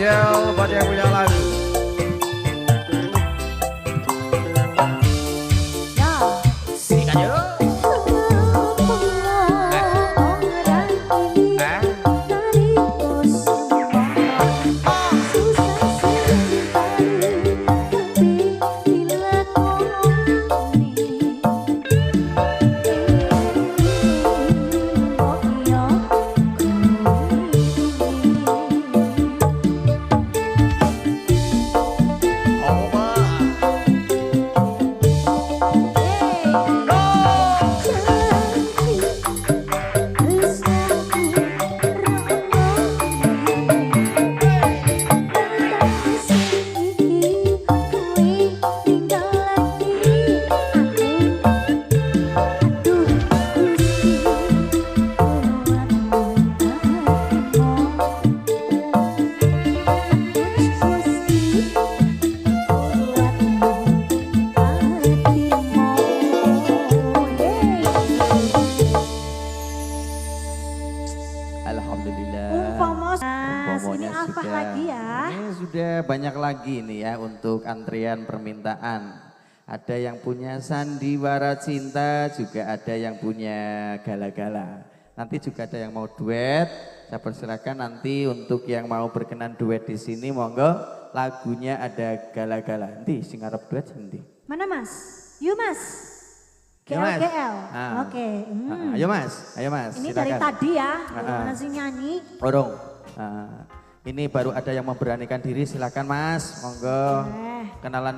spesial buat yang punya lagu. Sikat yuk. Umpamanya sudah, lagi ya. Ini sudah banyak lagi nih ya untuk antrian permintaan. Ada yang punya sandiwara cinta, juga ada yang punya gala-gala. Nanti juga ada yang mau duet. Saya persilakan nanti untuk yang mau berkenan duet di sini, monggo. Lagunya ada gala-gala. Nanti sing arep duet nanti. Mana Mas? Yuk Mas. GL. Oke. Ayo Mas, ayo Mas. Ini silakan. dari tadi ya, mana sih nyanyi? Orong. Ini baru ada yang memberanikan diri, silakan Mas, monggo. Kenalan.